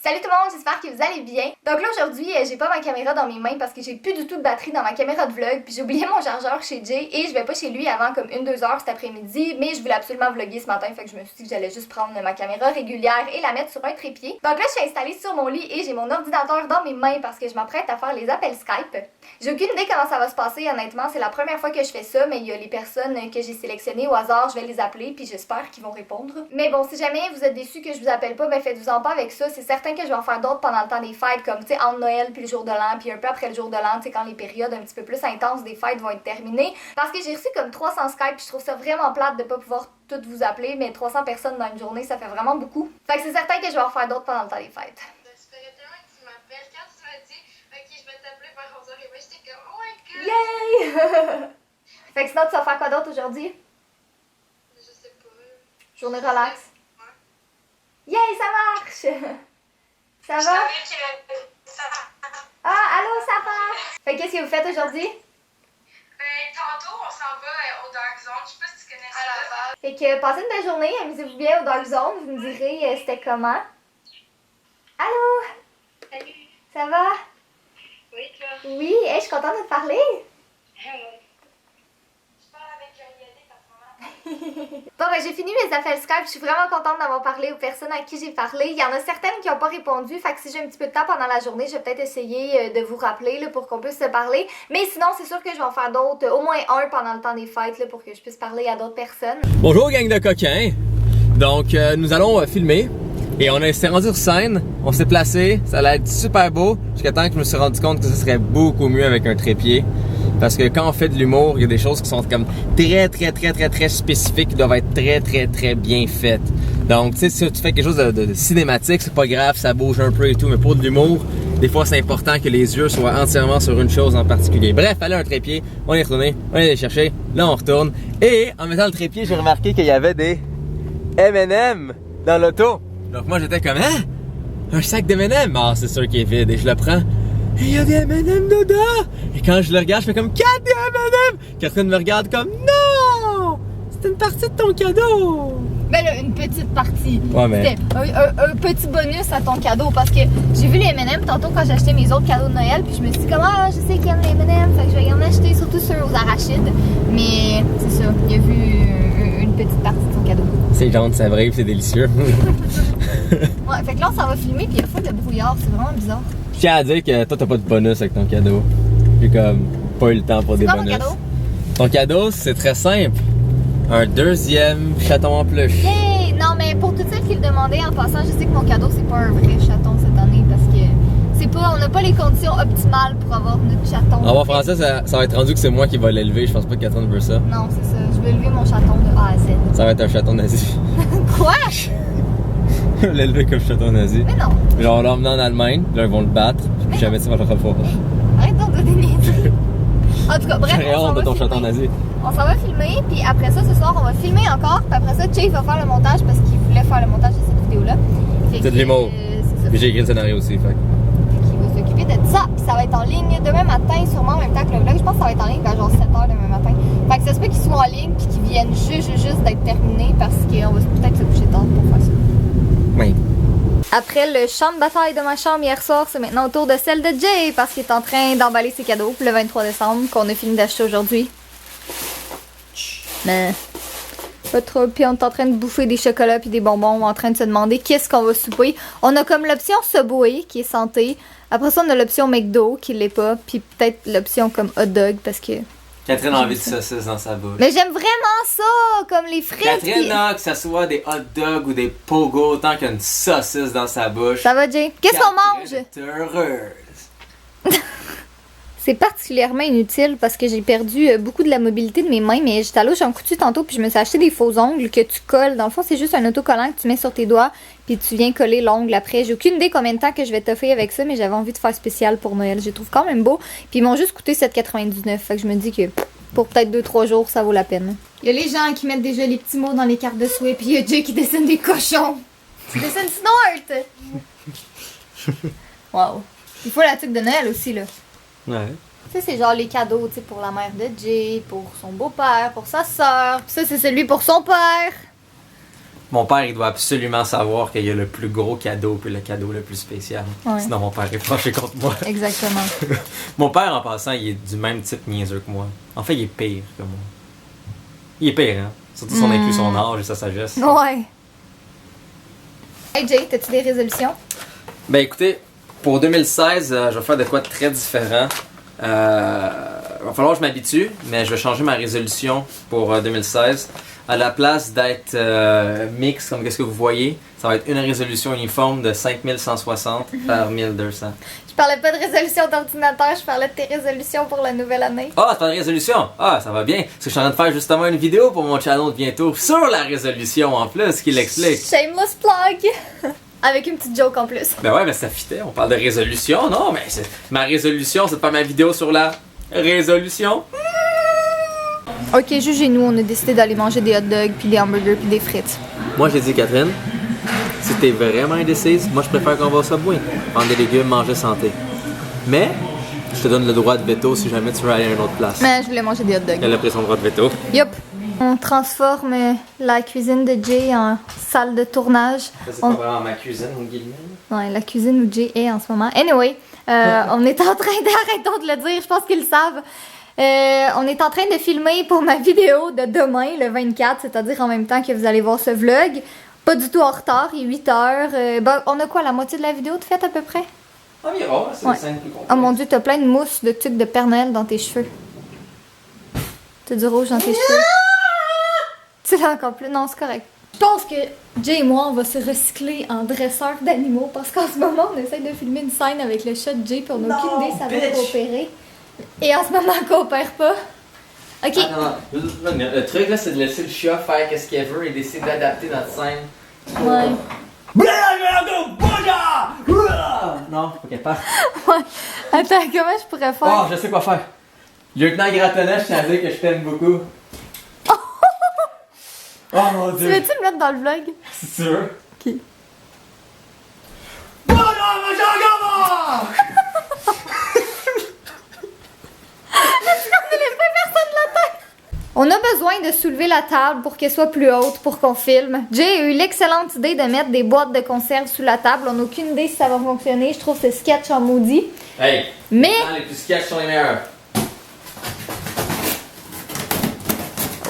Salut tout le monde, j'espère que vous allez bien. Donc là aujourd'hui, j'ai pas ma caméra dans mes mains parce que j'ai plus du tout de batterie dans ma caméra de vlog, puis j'ai oublié mon chargeur chez Jay et je vais pas chez lui avant comme 1-2 heures cet après-midi, mais je voulais absolument vlogger ce matin, fait que je me suis dit que j'allais juste prendre ma caméra régulière et la mettre sur un trépied. Donc là je suis installée sur mon lit et j'ai mon ordinateur dans mes mains parce que je m'apprête à faire les appels Skype. J'ai aucune idée comment ça va se passer honnêtement, c'est la première fois que je fais ça, mais il y a les personnes que j'ai sélectionnées au hasard, je vais les appeler puis j'espère qu'ils vont répondre. Mais bon, si jamais vous êtes déçus que je vous appelle pas, ben faites-vous-en pas avec ça, c'est certain que je vais en faire d'autres pendant le temps des fêtes, comme tu sais entre Noël puis le jour de l'an, puis un peu après le jour de l'an, tu sais quand les périodes un petit peu plus intenses des fêtes vont être terminées. Parce que j'ai reçu comme 300 Skype, puis je trouve ça vraiment plate de pas pouvoir toutes vous appeler, mais 300 personnes dans une journée, ça fait vraiment beaucoup. Fait que c'est certain que je vais en faire d'autres pendant le temps des fêtes. J'espérais tellement que tu m'appelles. Quand tu m'as dit, ok, je vais t'appeler vers 11h, j'étais comme, oh my god! Yay! Fait que sinon, tu vas faire quoi d'autre aujourd'hui? Je sais pas. Journée relax. Ouais. Yay, ça marche! Ça Je va? savais que ça va. Ah, allô, ça va? Fait que qu'est-ce que vous faites aujourd'hui? Tantôt, on s'en va au Dark Zone. Je sais pas si tu connais ça. À la base. Fait que passez une belle journée, amusez-vous bien au Dark Zone, vous me direz c'était comment. Allô? Salut. Ça va? Oui, toi? Oui, hey, je suis contente de te parler. Je parle avec Yadé par moment. Bon, ben j'ai fini mes appels Skype, je suis vraiment contente d'avoir parlé aux personnes à qui j'ai parlé. Il y en a certaines qui n'ont pas répondu, fait que si j'ai un petit peu de temps pendant la journée, je vais peut-être essayer de vous rappeler là, pour qu'on puisse se parler. Mais sinon, c'est sûr que je vais en faire d'autres, au moins un pendant le temps des fêtes là, pour que je puisse parler à d'autres personnes. Bonjour gang de coquins. Donc nous allons filmer et s'est rendu sur scène, on s'est placé, ça allait être super beau jusqu'à temps que je me suis rendu compte que ce serait beaucoup mieux avec un trépied. Parce que quand on fait de l'humour, il y a des choses qui sont comme très spécifiques, qui doivent être très bien faites. Donc tu sais, si tu fais quelque chose de cinématique, c'est pas grave, ça bouge un peu et tout, mais pour de l'humour, des fois c'est important que les yeux soient entièrement sur une chose en particulier. Bref, fallait un trépied, on est retourné, on est allé chercher, là on retourne. Et en mettant le trépied, j'ai remarqué qu'il y avait des M&M dans l'auto. Donc moi j'étais comme, hein? Un sac de M&M? Ah, c'est sûr qu'il est vide et je le prends. Et il y a des M&M dedans! Et quand je le regarde, je fais comme 4 des M&M! Catherine me regarde comme, non! C'est une partie de ton cadeau! Ben là, une petite partie. Ouais, mais. C'était un petit bonus à ton cadeau parce que j'ai vu les M&M tantôt quand j'ai acheté mes autres cadeaux de Noël, puis je me suis dit comme ah, je sais qu'il y a les M&M, fait que je vais y en acheter, surtout ceux aux arachides. Mais c'est ça, il a vu une petite partie de son cadeau. C'est jaune, ça brille, c'est délicieux. Ouais, fait que là on s'en va filmer, puis il y a full de brouillard, c'est vraiment bizarre. Je tiens à dire que toi t'as pas de bonus avec ton cadeau. J'ai comme pas eu le temps pour des C'est quoi bonus. mon cadeau? Ton cadeau, c'est très simple. Un deuxième chaton en peluche. Yay! Non, mais pour toutes celles qui le demandaient en passant, je sais que mon cadeau c'est pas un vrai chaton cette année parce que c'est pas, on n'a pas les conditions optimales pour avoir notre chaton. En bon français, ça va être rendu que c'est moi qui va l'élever. Je pense pas que Catherine veut ça. Non, c'est ça. Je veux élever mon chaton de A à Z. Ça va être un chaton nazi. Quoi? Je vais l'élever comme chaton nazi. Mais non. Genre, on l'emmène en Allemagne, là, ils vont le battre, puis jamais ça va le refaire. Arrête donc de déniaiser. En tout cas, bref, J'ai honte de ton chaton nazi. On s'en va filmer, puis après ça, ce soir, on va filmer encore, puis après ça, Jay va faire le montage parce qu'il voulait faire le montage de cette vidéo-là. C'est de l'humour. C'est ça. Puis j'ai écrit le scénario aussi, fait. Qui va s'occuper de ça, puis ça va être en ligne demain matin, sûrement en même temps que le vlog. Je pense que ça va être en ligne vers genre 7h demain matin. Fait que ça se peut qu'ils soient en ligne, puis qu'ils viennent juste d'être terminés parce qu'on va peut-être se coucher tard pour faire ça. Oui. Après le champ de bataille de ma chambre hier soir, c'est maintenant au tour de celle de Jay parce qu'il est en train d'emballer ses cadeaux pour le 23 décembre qu'on a fini d'acheter aujourd'hui. Mais pas trop. Puis on est en train de bouffer des chocolats puis des bonbons, en train de se demander qu'est-ce qu'on va souper. On a comme l'option Subway qui est santé. Après ça, on a l'option McDo qui l'est pas. Puis peut-être l'option comme hot dog parce que. Catherine a envie de saucisse dans sa bouche. Mais j'aime vraiment ça, comme les frites. Catherine puis- a que ça soit des hot dogs ou des pogo tant qu'il y a une saucisse dans sa bouche. Ça va, Jay? Qu'est-ce qu'on mange? Catherine est heureuse. C'est particulièrement inutile parce que j'ai perdu beaucoup de la mobilité de mes mains, mais j'étais allée au Jean Coutu tantôt puis je me suis acheté des faux ongles que tu colles. Dans le fond, c'est juste un autocollant que tu mets sur tes doigts puis tu viens coller l'ongle après. J'ai aucune idée combien de temps que je vais toffer avec ça, mais j'avais envie de faire spécial pour Noël. Je les trouve quand même beaux. Puis ils m'ont juste coûté 7,99. Fait que je me dis que pour peut-être 2-3 jours, ça vaut la peine. Il y a les gens qui mettent déjà les petits mots dans les cartes de souhait, puis il y a Jay qui dessine des cochons. Tu dessines Snort! Wow. Il faut la tuque de Noël aussi, là. Ouais. Ça, c'est genre les cadeaux, tu sais, pour la mère de Jay, pour son beau-père, pour sa sœur. Puis ça, c'est celui pour son père. Mon père, il doit absolument savoir qu'il y a le plus gros cadeau puis le cadeau le plus spécial. Ouais. Sinon, mon père est fâché contre moi. Exactement. Mon père, en passant, il est du même type niaiseux que moi. En fait, il est pire que moi. Il est pire, hein? Surtout si on inclut son âge et sa sagesse. Ouais. Hey Jay, t'as-tu des résolutions? Ben écoutez, pour 2016, je vais faire de quoi de très différent. Il va falloir que je m'habitue, mais je vais changer ma résolution pour 2016. À la place d'être mix, comme qu'est-ce que vous voyez, ça va être une résolution uniforme de 5160 par 1200. Je parlais pas de résolution d'ordinateur, je parlais de tes résolutions pour la nouvelle année. Ah, c'est pas une résolution! Ah, ça va bien. Parce que je suis en train de faire justement une vidéo pour mon channel bientôt sur la résolution en plus, qui l'explique. Shameless plug! Avec une petite joke en plus. Ben ouais, mais ça fitait. On parle de résolution, non? Mais ma résolution, c'est de faire ma vidéo sur la résolution. Ok, jugez-nous, on a décidé d'aller manger des hot dogs, puis des hamburgers, puis des frites. Moi, j'ai dit, Catherine, si t'es vraiment indécise, moi, je préfère qu'on va au Subway. Prendre des légumes, manger santé. Mais, je te donne le droit de veto si jamais tu veux aller à une autre place. Mais je voulais manger des hot dogs. Elle a pris son droit de veto. Yup. On transforme la cuisine de Jay en salle de tournage. C'est pas vraiment ma cuisine, mon guillemets. Ouais, la cuisine où Jay est en ce moment. Anyway, on est en train d'arrêtons de le dire, je pense qu'ils le savent. On est en train de filmer pour ma vidéo de demain, le 24, c'est-à-dire en même temps que vous allez voir ce vlog. Pas du tout en retard, il est 8 heures. Ben, on a quoi, la moitié de la vidéo de fait à peu près? Environ, c'est Ouais. une scène plus complète. Oh mon dieu, t'as plein de mousse de tuques de Père Noël dans tes cheveux. T'as du rouge dans tes cheveux. Tu l'as encore plus? Non, c'est correct. Je pense que Jay et moi, on va se recycler en dresseur d'animaux parce qu'en ce moment, on essaie de filmer une scène avec le chat de Jay puis on n'a aucune idée si ça va bitch. coopérer. Et en ce moment, on coopère pas. Ok. Ah, non. Le truc là, c'est de laisser le chat faire qu'est-ce qu'il veut et d'essayer d'adapter notre scène. Ouais. Non, faut qu'elle parte. Ouais. Attends, comment je pourrais Oh, faire? je sais quoi faire. Lieutenant Gratonnage, je tiens à dire que je t'aime beaucoup. Oh mon Tu dieu. veux-tu le mettre dans le vlog? C'est sûr. Ok. On a besoin de soulever la table pour qu'elle soit plus haute pour qu'on filme. Jay a eu l'excellente idée de mettre des boîtes de conserve sous la table. On n'a aucune idée si ça va fonctionner. Je trouve que c'est sketch en maudit. Hey, Mais, les plus sketchs sont les meilleurs.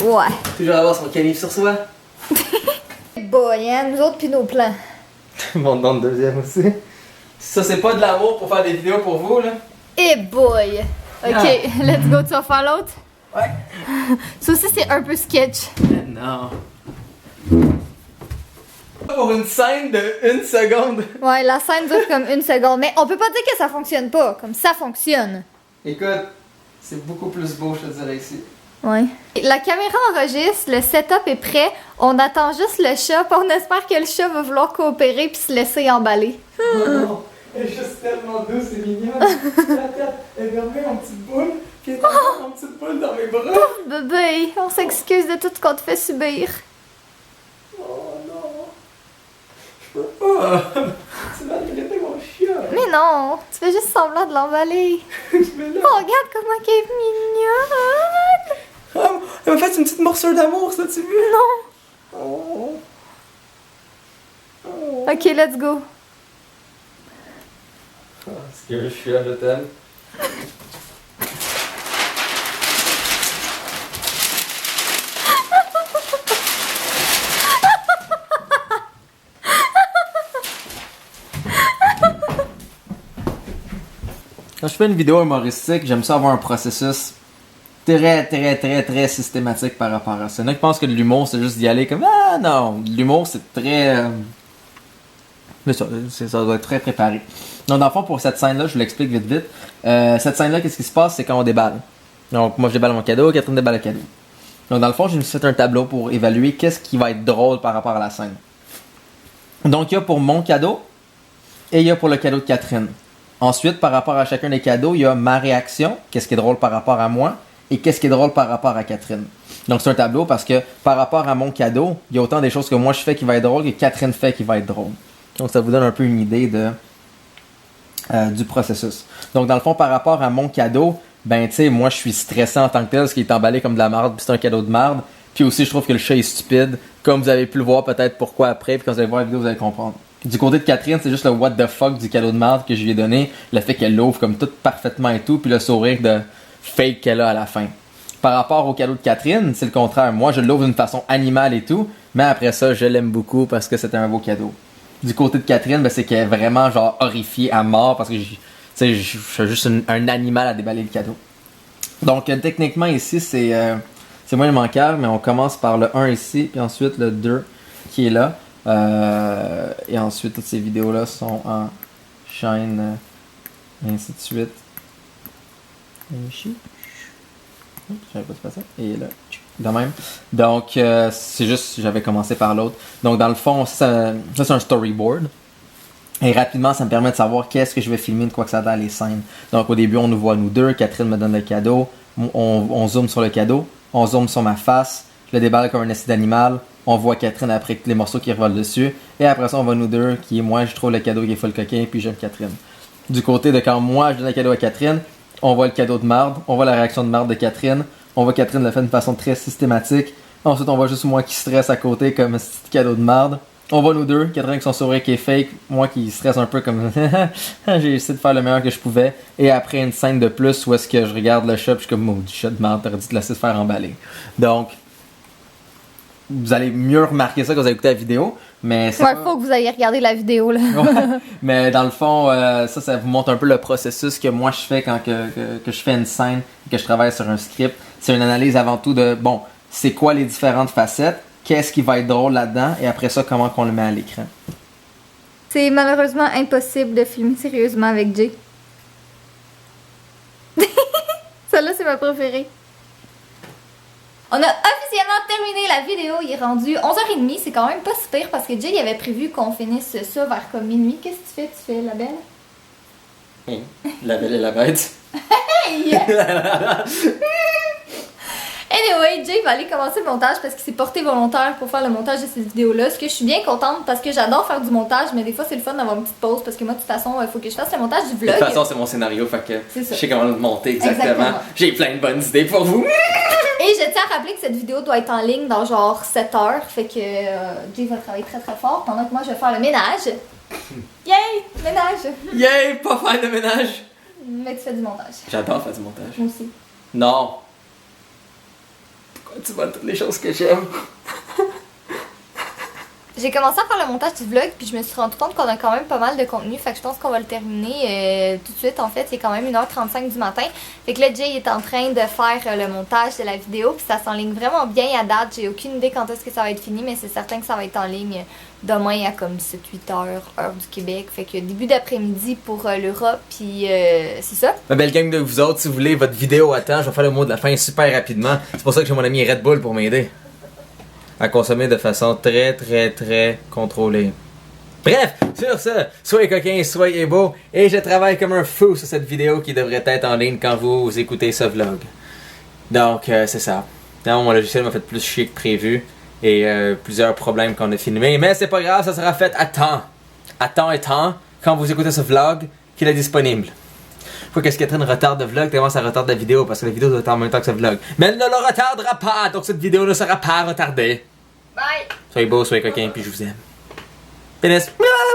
ouais. Toujours avoir son canif sur soi. Boy, hein, nous autres puis nos plans. Mon nom de deuxième aussi. Ça, c'est pas de l'amour pour faire des vidéos pour vous, là? Eh boy. Ok, Ah. let's go. Tu vas faire l'autre? Ouais. Ça aussi, c'est un peu sketch. Non. Pour une scène de 1 seconde. Ouais, la scène dure comme 1 seconde. Mais on peut pas dire que ça fonctionne pas. Comme ça fonctionne. Écoute, c'est beaucoup plus beau, je te dirais ici. Ouais. La caméra enregistre, le setup est prêt. On attend juste le chat. Puis on espère que le chat va vouloir coopérer puis se laisser emballer. Oh non, elle est juste tellement douce et mignonne. Regarde, elle est dormie en petite boule, puis elle est encore en petite boule dans mes bras. Bébé, on s'excuse de tout ce qu'on te fait subir. Oh non, je peux pas. Tu vas regretter mon chien. Mais non, tu fais juste semblant de l'emballer. Mais là, Oh, regarde comment elle est mignonne. oh, elle m'a fait une petite morsure d'amour, ça, tu veux? Non. Oh. Oh. Ok, let's go. Est-ce que je suis là, je t'aime? Quand je fais une vidéo humoristique, j'aime ça avoir un processus très systématique par rapport à ça. Il y en a qui pensent que de l'humour, c'est juste d'y aller comme ah non, l'humour c'est très. Mais ça doit être très préparé. Donc, dans le fond, pour cette scène-là, je vous l'explique vite. Cette scène-là, qu'est-ce qui se passe, c'est quand on déballe. Donc, moi, je déballe mon cadeau, Catherine déballe le cadeau. Donc, dans le fond, j'ai fait un tableau pour évaluer qu'est-ce qui va être drôle par rapport à la scène. Donc, il y a pour mon cadeau et il y a pour le cadeau de Catherine. Ensuite, par rapport à chacun des cadeaux, il y a ma réaction, qu'est-ce qui est drôle par rapport à moi, et qu'est-ce qui est drôle par rapport à Catherine. Donc, c'est un tableau parce que par rapport à mon cadeau, il y a autant des choses que moi je fais qui va être drôle que Catherine fait qui va être drôle. Donc, ça vous donne un peu une idée du processus. Donc, dans le fond, par rapport à mon cadeau, ben, tu sais, moi, je suis stressé en tant que tel, parce qu'il est emballé comme de la marde, puis c'est un cadeau de marde. Puis aussi, je trouve que le chat est stupide. Comme vous avez pu le voir peut-être pourquoi après, puis quand vous allez voir la vidéo, vous allez comprendre. Du côté de Catherine, c'est juste le what the fuck du cadeau de merde que je lui ai donné. Le fait qu'elle l'ouvre comme tout parfaitement et tout, puis le sourire de fake qu'elle a à la fin. Par rapport au cadeau de Catherine, c'est le contraire. Moi, je l'ouvre d'une façon animale et tout, mais après ça, je l'aime beaucoup parce que c'était un beau cadeau. Du côté de Catherine, ben, c'est qu'elle est vraiment genre horrifiée à mort parce que je suis juste un animal à déballer le cadeau. Donc, techniquement, ici, c'est moins immanquable, mais on commence par le 1 ici, puis ensuite le 2 qui est là. Et ensuite, toutes ces vidéos-là sont en chaîne, et ainsi de suite. J'avais pas fait ça. Et là, de même. Donc, c'est juste, j'avais commencé par l'autre. Donc, dans le fond, ça c'est un storyboard. Et rapidement, ça me permet de savoir qu'est-ce que je vais filmer de quoi que ça dans les scènes. Donc, au début, on nous voit nous deux. Catherine me donne le cadeau. On zoome sur le cadeau. On zoome sur ma face. Je le déballe comme un essai d'animal. On voit Catherine après les morceaux qui revolent dessus. Et après ça, on voit nous deux, qui est moi, je trouve le cadeau qui est full coquin, puis j'aime Catherine. Du côté de quand moi, je donne le cadeau à Catherine, on voit le cadeau de marde, on voit la réaction de marde de Catherine, on voit Catherine le faire d'une façon très systématique. Ensuite, on voit juste moi qui stresse à côté comme un petit cadeau de marde. On voit nous deux, Catherine avec son sourire qui est fake, moi qui stresse un peu comme j'ai essayé de faire le meilleur que je pouvais. Et après une scène de plus où est-ce que je regarde le chat, puis je suis comme maudit chat de marde, t'aurais dû te laisser se faire emballer. Donc, vous allez mieux remarquer ça quand vous allez écouter la vidéo. Mais c'est faut que vous ayez regardé la vidéo là. Ouais. Mais dans le fond, ça vous montre un peu le processus que moi je fais quand que je fais une scène, que je travaille sur un script. C'est une analyse avant tout de, bon, c'est quoi les différentes facettes, qu'est-ce qui va être drôle là-dedans, et après ça, comment qu'on le met à l'écran. C'est malheureusement impossible de filmer sérieusement avec Jay. Celle-là, c'est ma préférée. On a officiellement terminé la vidéo, il est rendu 11h30, c'est quand même pas si pire parce que Jay avait prévu qu'on finisse ça vers comme minuit. Qu'est-ce que tu fais? Tu fais la belle? Hey, la belle et la bête. Hey! Anyway, Jay va aller commencer le montage parce qu'il s'est porté volontaire pour faire le montage de cette vidéo-là. Ce que je suis bien contente parce que j'adore faire du montage, mais des fois c'est le fun d'avoir une petite pause parce que moi de toute façon il faut que je fasse le montage du vlog. De toute façon, c'est mon scénario, fait que C'est ça. je sais comment le monter exactement. J'ai plein de bonnes idées pour vous. Et je tiens à rappeler que cette vidéo doit être en ligne dans genre 7 heures, fait que Jay va travailler très très fort pendant que moi je vais faire le ménage. Yay! Ménage! Yay! Pas faire de ménage! Mais tu fais du montage. J'adore faire du montage. Moi aussi. Non! Pourquoi tu vois toutes les choses que j'aime? J'ai commencé à faire le montage du vlog, puis je me suis rendu compte qu'on a quand même pas mal de contenu, fait que je pense qu'on va le terminer tout de suite. En fait, il est quand même 1h35 du matin. Fait que là, Jay est en train de faire le montage de la vidéo, puis ça s'enligne vraiment bien à date. J'ai aucune idée quand est-ce que ça va être fini, mais c'est certain que ça va être en ligne demain à comme 7-8 heures, heure du Québec. Fait que début d'après-midi pour l'Europe, puis c'est ça. Ma belle gang de vous autres, si vous voulez votre vidéo à temps, je vais faire le mot de la fin super rapidement. C'est pour ça que j'ai mon ami Red Bull pour m'aider à consommer de façon très très très contrôlée. Bref, sur ce, soyez coquins, soyez beaux, et je travaille comme un fou sur cette vidéo qui devrait être en ligne quand vous écoutez ce vlog. Donc, c'est ça. Non, mon logiciel m'a fait plus chier que prévu, et plusieurs problèmes qu'on a filmés, mais c'est pas grave, ça sera fait à temps. À temps et temps, quand vous écoutez ce vlog, qu'il est disponible. Faut que Catherine retarde le vlog tellement ça retarde la vidéo, parce que la vidéo doit être en même temps que ce vlog. Mais elle ne le retardera pas, donc cette vidéo ne sera pas retardée. Bye! Soyez beaux, soyez coquins, puis je vous aime. Pénis!